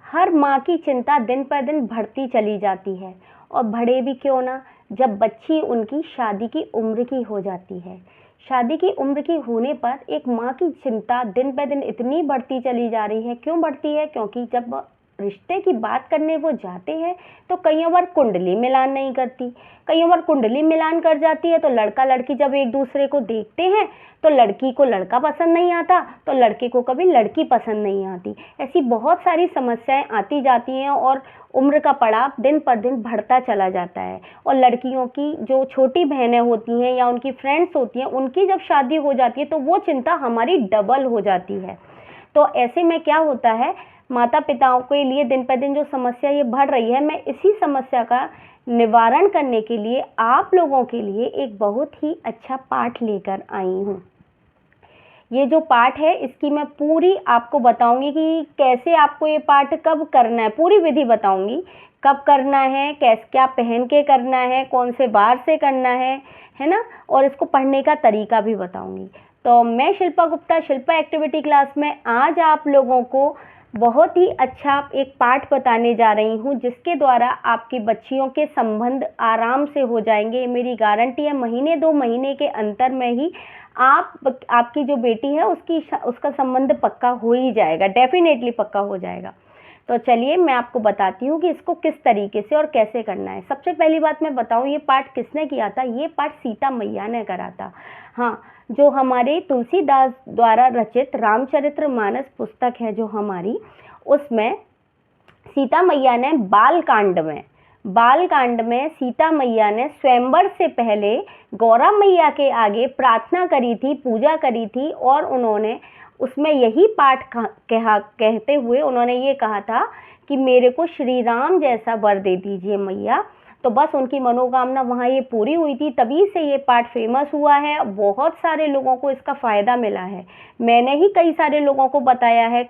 हर माँ की चिंता दिन पर दिन बढ़ती चली जाती है, और बढ़े भी क्यों ना, जब बच्ची उनकी शादी की उम्र की हो जाती है। शादी की उम्र की होने पर एक माँ की चिंता दिन पर दिन इतनी बढ़ती चली जा रही है। क्यों बढ़ती है? क्योंकि जब रिश्ते की बात करने वो जाते हैं तो कई बार कुंडली मिलान नहीं करती, कई बार कुंडली मिलान कर जाती है तो लड़का लड़की जब एक दूसरे को देखते हैं तो लड़की को लड़का पसंद नहीं आता, तो लड़के को कभी लड़की पसंद नहीं आती। ऐसी बहुत सारी समस्याएं आती जाती हैं और उम्र का पड़ाव दिन पर दिन बढ़ता चला जाता है। और लड़कियों की जो छोटी बहनें होती हैं या उनकी फ्रेंड्स होती हैं, उनकी जब शादी हो जाती है तो वो चिंता हमारी डबल हो जाती है। तो ऐसे में क्या होता है, माता पिताओं के लिए दिन पर दिन जो समस्या ये बढ़ रही है, मैं इसी समस्या का निवारण करने के लिए आप लोगों के लिए एक बहुत ही अच्छा पाठ लेकर आई हूँ। ये जो पाठ है इसकी मैं पूरी आपको बताऊंगी कि कैसे आपको ये पाठ कब करना है, पूरी विधि बताऊंगी कब करना है, कैसे क्या पहन के करना है, कौन से बार से करना है ना, और इसको पढ़ने का तरीका भी बताऊंगी। तो मैं शिल्पा गुप्ता, शिल्पा एक्टिविटी क्लास में आज आप लोगों को बहुत ही अच्छा एक पाठ बताने जा रही हूँ, जिसके द्वारा आपकी बच्चियों के संबंध आराम से हो जाएंगे। मेरी गारंटी है, महीने 2 महीने के अंतर में ही आपकी जो बेटी है उसका संबंध पक्का हो ही जाएगा, डेफिनेटली पक्का हो जाएगा। तो चलिए मैं आपको बताती हूँ कि इसको किस तरीके से और कैसे करना है। सबसे पहली बात मैं बताऊँ, ये पाठ किसने किया था? ये पाठ सीता मैया ने करा था। हाँ, जो हमारे तुलसीदास द्वारा रचित रामचरितमानस पुस्तक है जो हमारी, उसमें सीता मैया ने बाल कांड में सीता मैया ने स्वयंवर से पहले गौरा मैया के आगे प्रार्थना करी थी, पूजा करी थी, और उन्होंने उसमें यही पाठ कहते हुए उन्होंने ये कहा था कि मेरे को श्री राम जैसा वर दे दीजिए मैया। तो बस उनकी मनोकामना वहाँ ये पूरी हुई थी, तभी से ये पाठ फेमस हुआ है। बहुत सारे लोगों को इसका फ़ायदा मिला है, मैंने ही कई सारे लोगों को बताया है,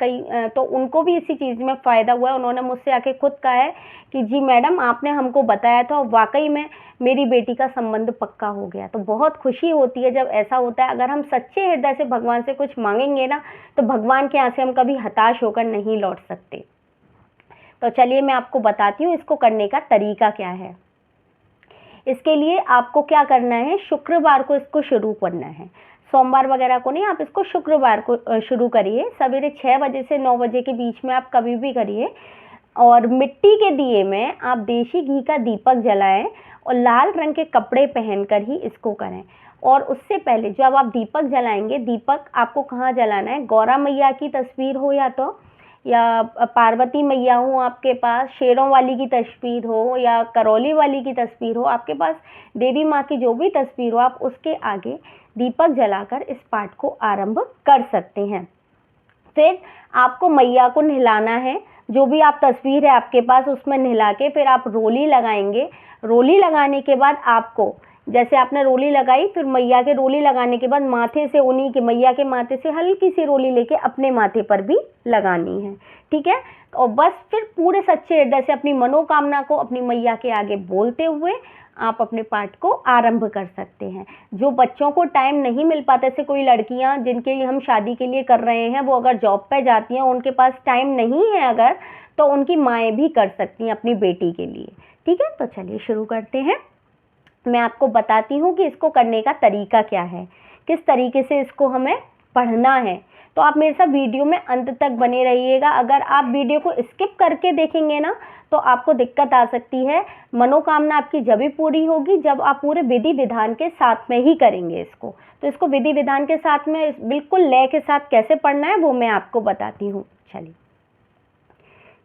तो उनको भी इसी चीज़ में फ़ायदा हुआ है। उन्होंने मुझसे आके खुद कहा है कि जी मैडम आपने हमको बताया था और वाकई में मेरी बेटी का संबंध पक्का हो गया। तो बहुत खुशी होती है जब ऐसा होता है। अगर हम सच्चे हृदय से भगवान से कुछ मांगेंगे ना, तो भगवान के यहाँ से हम कभी हताश होकर नहीं लौट सकते। तो चलिए मैं आपको बताती हूँ इसको करने का तरीका क्या है। इसके लिए आपको क्या करना है, शुक्रवार को इसको शुरू करना है, सोमवार वगैरह को नहीं, आप इसको शुक्रवार को शुरू करिए। सवेरे 6 बजे से 9 बजे के बीच में आप कभी भी करिए। और मिट्टी के दिए में आप देसी घी का दीपक जलाएं और लाल रंग के कपड़े पहनकर ही इसको करें। और उससे पहले जब आप दीपक जलाएंगे, दीपक आपको कहाँ जलाना है? गौरा मैया की तस्वीर हो या पार्वती मैया हो आपके पास, शेरों वाली की तस्वीर हो या करौली वाली की तस्वीर हो, आपके पास देवी माँ की जो भी तस्वीर हो, आप उसके आगे दीपक जलाकर इस पाठ को आरंभ कर सकते हैं। फिर आपको मैया को नहलाना है, जो भी आप तस्वीर है आपके पास उसमें नहला के फिर आप रोली लगाएंगे। रोली लगाने के बाद आपको, जैसे आपने रोली लगाई, फिर मैया के रोली लगाने के बाद माथे से, उन्हीं के मैया के माथे से हल्की सी रोली लेके अपने माथे पर भी लगानी है, ठीक है। और बस फिर पूरे सच्चे हृदय से अपनी मनोकामना को अपनी मैया के आगे बोलते हुए आप अपने पाठ को आरंभ कर सकते हैं। जो बच्चों को टाइम नहीं मिल पाता, जैसे कोई लड़कियां जिनके लिए हम शादी के लिए कर रहे हैं, वो अगर जॉब पे जाती हैं, उनके पास टाइम नहीं है अगर, तो उनकी माएँ भी कर सकती हैं अपनी बेटी के लिए, ठीक है। तो चलिए शुरू करते हैं। मैं आपको बताती हूँ कि इसको करने का तरीका क्या है, किस तरीके से इसको हमें पढ़ना है। तो आप मेरे साथ वीडियो में अंत तक बने रहिएगा। अगर आप वीडियो को स्किप करके देखेंगे ना, तो आपको दिक्कत आ सकती है। मनोकामना आपकी जब भी पूरी होगी जब आप पूरे विधि विधान के साथ में ही करेंगे इसको। तो इसको विधि विधान के साथ में बिल्कुल लय के साथ कैसे पढ़ना है वो मैं आपको बताती हूँ। चलिए।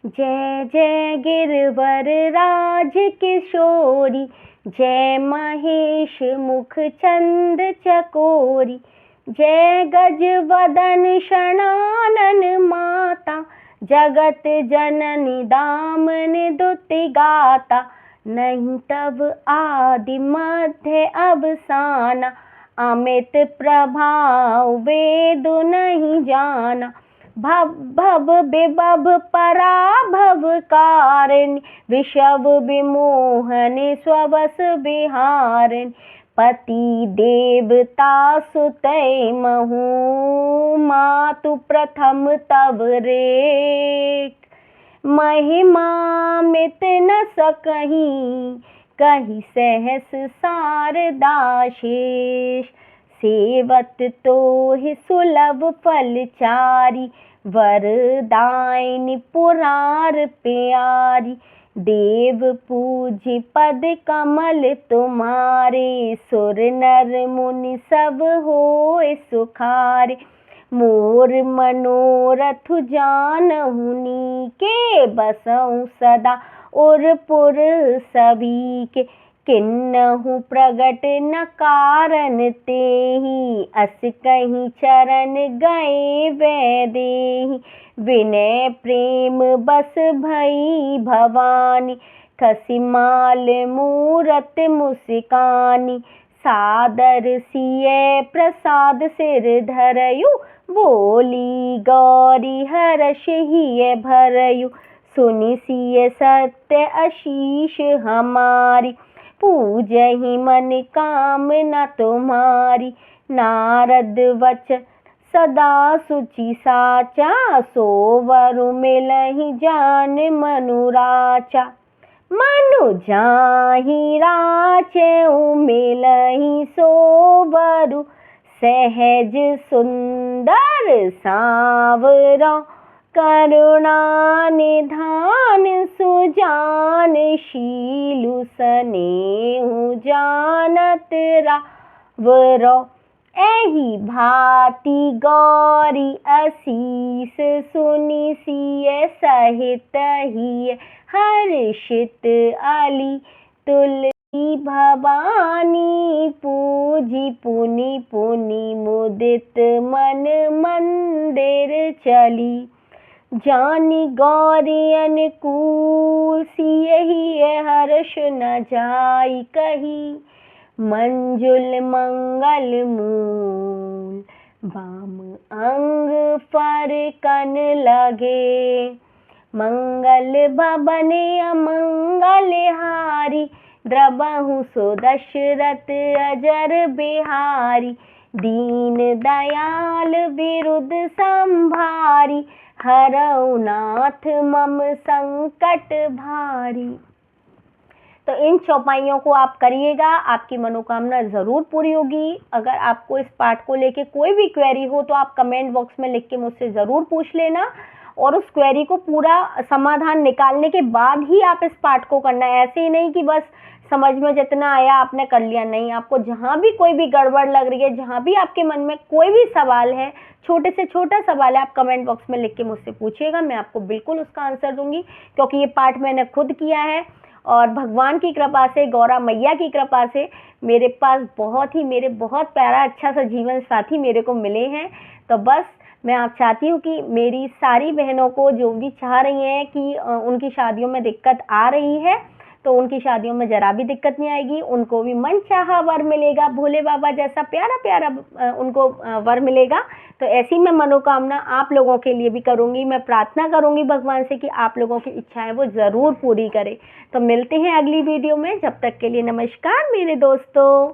जय जय गिरवर राज किशोरी, जय महेश मुख चंद चकोरी, जय गज वदन शणानन माता, जगत जननी दामन दुति गाता, नहीं तब आदि मध्य अवसाना, अमित प्रभाव वेद नहीं जाना, भव भव विभव पराभव कारिणी, विषव विमोहन स्ववस विहारिणी, पति देवता सुतै महु, मातु प्रथम तव रेख, महिमा मिट न सकहीं, कही सहस शारदा शेष। सेवत तोहि सुलभ फलचारी, वरदायिनी पुरार प्यारी। देव पूज्य पद कमल तुम्हारे, सुर नर मुनि सब होए सुखारे। मोर मनोरथ जानहु नीके, बसहु सदा उरपुर सभी के। किन्नहु प्रगट न कारण तेहि, अस कहीं चरण गए वैदेही। विनय प्रेम बस भई भवानी, खसि माल मूरत मुस्कानी। सादर सिय प्रसाद सिर धरयु, बोली गौरी हर्ष हिय भरयु। सुनि सिय सत्य आशीष हमारी, पूजहि मन कामना तुम्हारी। नारद वचन सदा सुचि साचा, सोवरु मिलहि जान मनुराचा। मनु जाहि राचेउ मिलहि सोवरु, सहज सुंदर सांवरा। करुणा निधान सुजान, शीलु सनेहु जानत रावरो। एहि भांति गौरी असीस, सुनि सिय सहित हिय हर्षित अली। तुलसी भवानी पूजी, पुनि पुनि मुदित मन मंदिर चली। जानी गौरी अनुकूल, सिय हिय हर्ष न जाई कही। मंजुल मंगल मूल, बाम अंग फरकन लगे। मंगल भवन अमंगल हारी, द्रबहु सो दशरथ अजर बिहारी। दीन दयाल विरुद्ध संभारी, हरऊ नाथ मम संकट भारी। तो इन चौपाइयों को आप करिएगा, आपकी मनोकामना ज़रूर पूरी होगी। अगर आपको इस पाठ को लेके कोई भी क्वेरी हो तो आप कमेंट बॉक्स में लिख के मुझसे ज़रूर पूछ लेना, और उस क्वेरी को पूरा समाधान निकालने के बाद ही आप इस पाठ को करना है। ऐसे ही नहीं कि बस समझ में जितना आया आपने कर लिया, नहीं। आपको जहाँ भी कोई भी गड़बड़ लग रही है, जहाँ भी आपके मन में कोई भी सवाल है, छोटे से छोटा सवाल है, आप कमेंट बॉक्स में लिख के मुझसे पूछिएगा, मैं आपको बिल्कुल उसका आंसर दूंगी। क्योंकि ये पाठ मैंने खुद किया है, और भगवान की कृपा से, गौरा मैया की कृपा से मेरे पास मेरे बहुत प्यारा अच्छा सा जीवन साथी मेरे को मिले हैं। तो बस मैं आप चाहती हूँ कि मेरी सारी बहनों को, जो भी चाह रही हैं कि उनकी शादियों में दिक्कत आ रही है, तो उनकी शादियों में जरा भी दिक्कत नहीं आएगी। उनको भी मन चाहा वर मिलेगा, भोले बाबा जैसा प्यारा प्यारा उनको वर मिलेगा। तो ऐसी मैं मनोकामना आप लोगों के लिए भी करूँगी। मैं प्रार्थना करूँगी भगवान से कि आप लोगों की इच्छाएं वो ज़रूर पूरी करे। तो मिलते हैं अगली वीडियो में, जब तक के लिए नमस्कार मेरे दोस्तों।